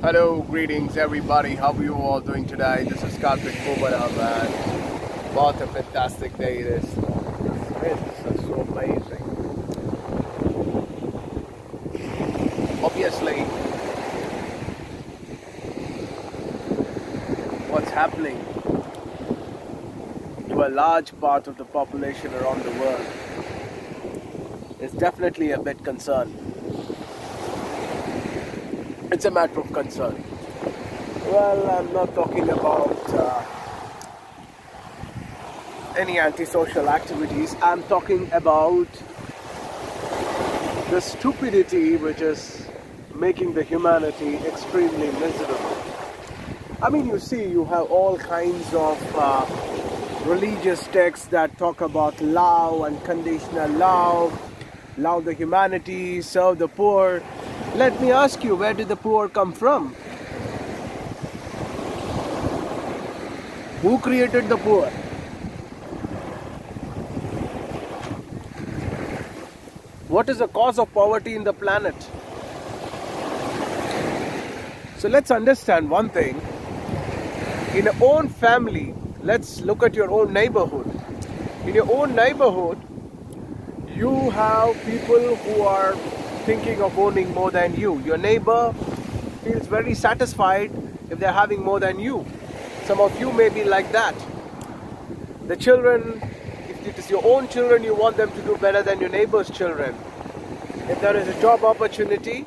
Hello, greetings everybody. How are you all doing today? This is Karthik Poovanam and what a fantastic day it is. The winds are so amazing. Obviously, what's happening to a large part of the population around the world is definitely a bit concerned. It's a matter of concern. Well, I'm not talking about any antisocial activities. I'm talking about the stupidity which is making the humanity extremely miserable. I mean, you see, you have all kinds of religious texts that talk about love, unconditional love, love the humanity, serve the poor. Let me ask you, where did the poor come from? Who created the poor? What is the cause of poverty in the planet? So let's understand one thing. In your own family, let's look at your own neighborhood. In your own neighborhood, you have people who are thinking of owning more than you. Your neighbor feels very satisfied if they're having more than you. Some of you may be like that. The children, if it is your own children, you want them to do better than your neighbor's children. If there is a job opportunity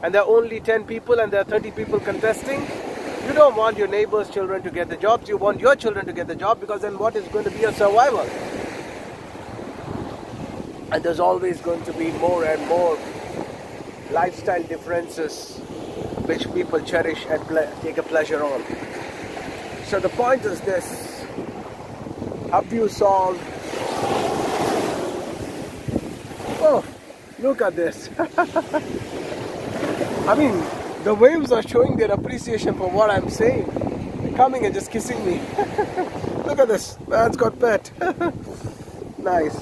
and there are only 10 people and there are 30 people contesting, you don't want your neighbor's children to get the jobs. You want your children to get the job, because then what is going to be your survival? And there's always going to be more and more lifestyle differences which people cherish and take a pleasure on. So the point is this: how do you solve? Oh, look at this. I mean, the waves are showing their appreciation for what I'm saying. They're coming and just kissing me. Look at this, man's got pet. Nice.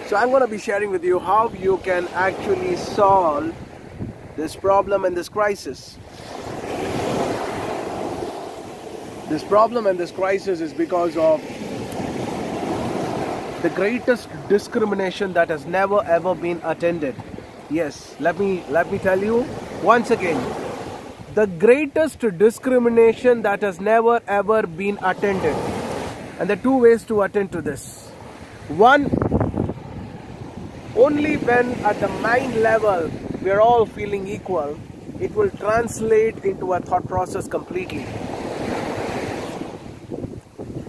So I'm going to be sharing with you how you can actually solve this problem and this crisis. This problem and this crisis is because of the greatest discrimination that has never ever been attended. Yes, let me tell you once again. The greatest discrimination that has never ever been attended. And there are two ways to attend to this. One, only when at the mind level we are all feeling equal, it will translate into a thought process completely.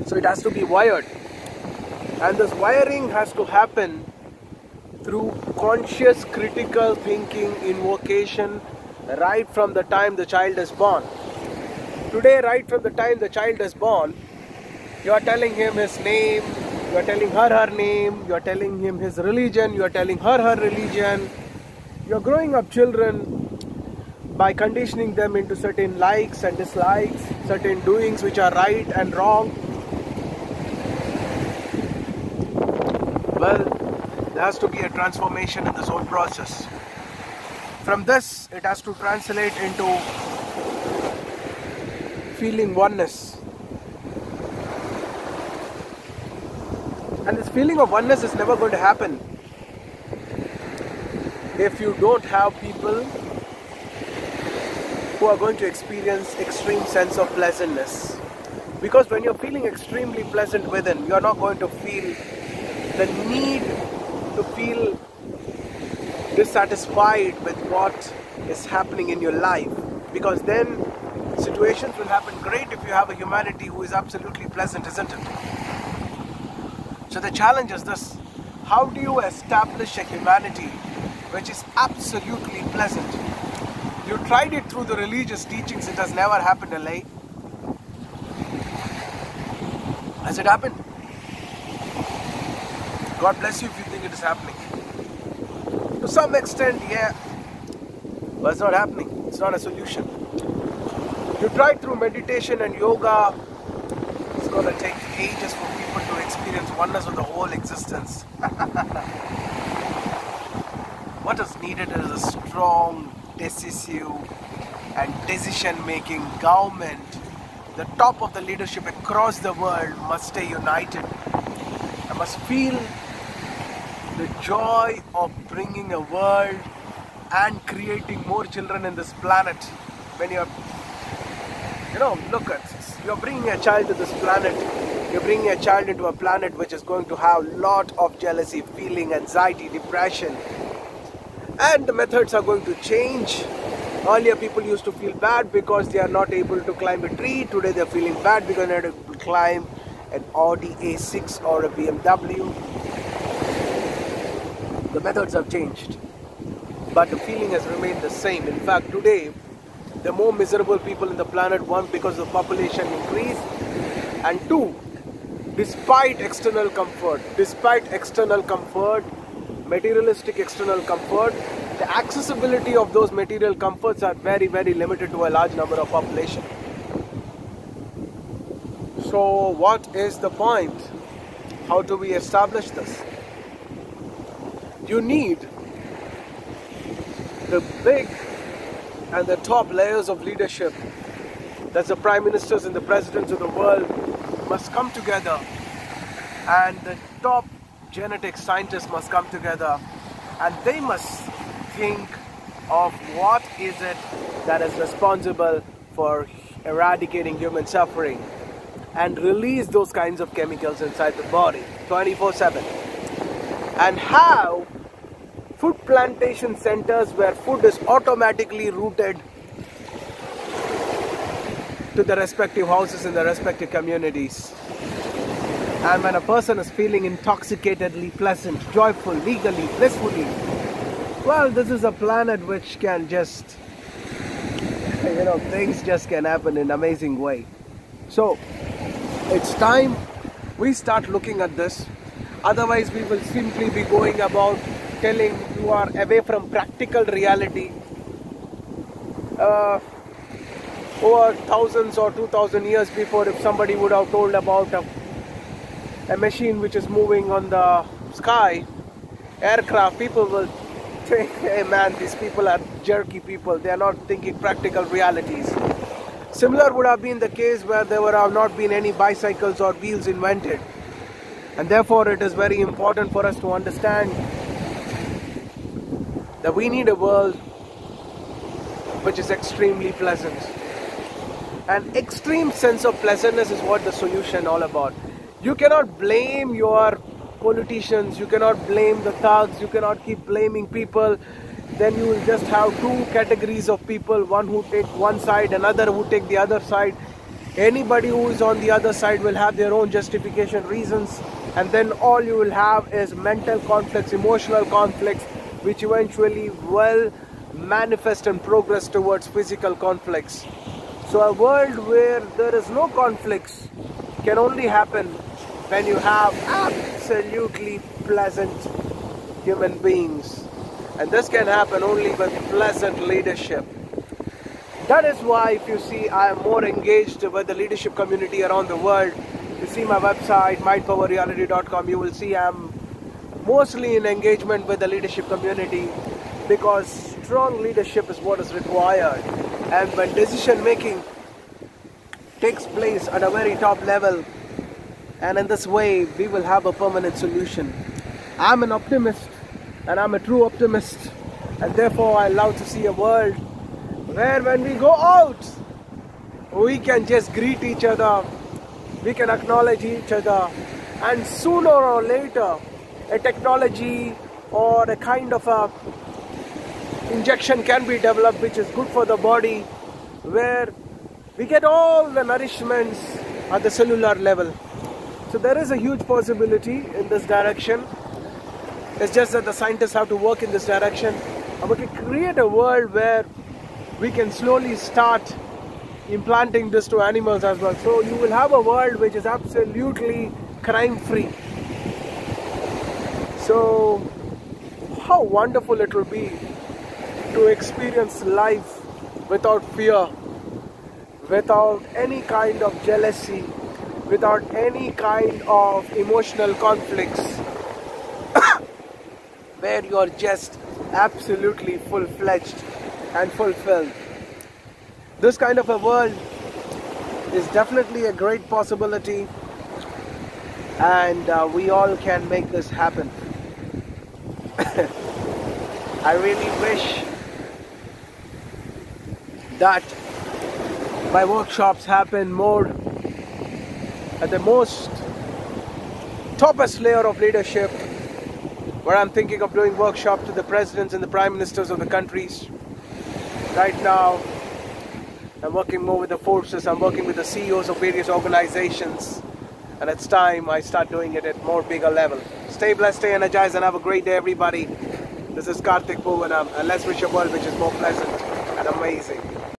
So it has to be wired. And this wiring has to happen through conscious critical thinking, invocation, right from the time the child is born. Today, right from the time the child is born, you are telling him his name, you are telling her name, you are telling him his religion, you are telling her religion. You are growing up children by conditioning them into certain likes and dislikes, certain doings which are right and wrong. Well, there has to be a transformation in this whole process. From this, it has to translate into feeling oneness. And this feeling of oneness is never going to happen if you don't have people who are going to experience extreme sense of pleasantness. Because when you're feeling extremely pleasant within, you're not going to feel the need to feel dissatisfied with what is happening in your life. Because then situations will happen great if you have a humanity who is absolutely pleasant, isn't it? So the challenge is this: how do you establish a humanity which is absolutely pleasant? You tried it through the religious teachings, it has never happened, LA. Has it happened? God bless you if you think it is happening. To some extent, yeah, but it's not happening. It's not a solution. You tried through meditation and yoga, it's going to take ages for people to experience oneness of the whole existence. What is needed is a strong decisive and decision-making government, the top of the leadership across the world must stay united. I must feel the joy of bringing a world and creating more children in this planet. When you're, look at this. You're bringing a child to this planet. You're bringing a child into a planet which is going to have a lot of jealousy, feeling, anxiety, depression. And the methods are going to change. Earlier people used to feel bad because they are not able to climb a tree. Today they're feeling bad because they're able to climb an Audi A6 or a BMW. The methods have changed, but the feeling has remained the same. In fact, today, there are more miserable people in the planet, one, because of population increase, and two, despite external comfort, materialistic external comfort, the accessibility of those material comforts are very, very limited to a large number of population. So what is the point? How do we establish this? You need the big and the top layers of leadership, that's the prime ministers and the presidents of the world, must come together, and the top genetic scientists must come together, and they must think of what is it that is responsible for eradicating human suffering and release those kinds of chemicals inside the body 24/7, and how food plantation centers where food is automatically routed to the respective houses in the respective communities. And when a person is feeling intoxicatedly pleasant, joyful, legally, blissfully, well, this is a planet which can just, things just can happen in an amazing way. So, it's time we start looking at this. Otherwise, we will simply be going about telling you are away from practical reality. Over thousands or 2,000 years before, if somebody would have told about a machine which is moving on the sky, aircraft, people will think, hey man, these people are jerky people. They are not thinking practical realities. Similar would have been the case where there would have not been any bicycles or wheels invented. And therefore, it is very important for us to understand that we need a world which is extremely pleasant. An extreme sense of pleasantness is what the solution all about. You cannot blame your politicians, you cannot blame the thugs, you cannot keep blaming people. Then you will just have two categories of people, one who take one side, another who take the other side. Anybody who is on the other side will have their own justification reasons, and then all you will have is mental conflicts, emotional conflicts, which eventually will manifest and progress towards physical conflicts. So a world where there is no conflicts can only happen when you have absolutely pleasant human beings. And this can happen only with pleasant leadership. That is why, if you see, I am more engaged with the leadership community around the world. If you see my website, mindpowerreality.com, you will see I am mostly in engagement with the leadership community, because strong leadership is what is required. And when decision making takes place at a very top level, and in this way we will have a permanent solution. I'm an optimist, and I'm a true optimist, and therefore I love to see a world where when we go out, we can just greet each other, we can acknowledge each other, and sooner or later a technology or a kind of a injection can be developed which is good for the body, where we get all the nourishments at the cellular level. So there is a huge possibility in this direction. It's just that the scientists have to work in this direction, and we can create a world where we can slowly start implanting this to animals as well. So you will have a world which is absolutely crime free. So how wonderful it will be to experience life without fear, without any kind of jealousy, without any kind of emotional conflicts, where you are just absolutely full-fledged and fulfilled. This kind of a world is definitely a great possibility, and we all can make this happen. I really wish that my workshops happen more at the most toppest layer of leadership, where I'm thinking of doing workshops to the presidents and the prime ministers of the countries. Right now, I'm working more with the forces, I'm working with the CEOs of various organizations, and it's time I start doing it at more bigger level. Stay blessed, stay energized, and have a great day, everybody. This is Karthik Poovanam, and let's wish a world which is more pleasant and amazing.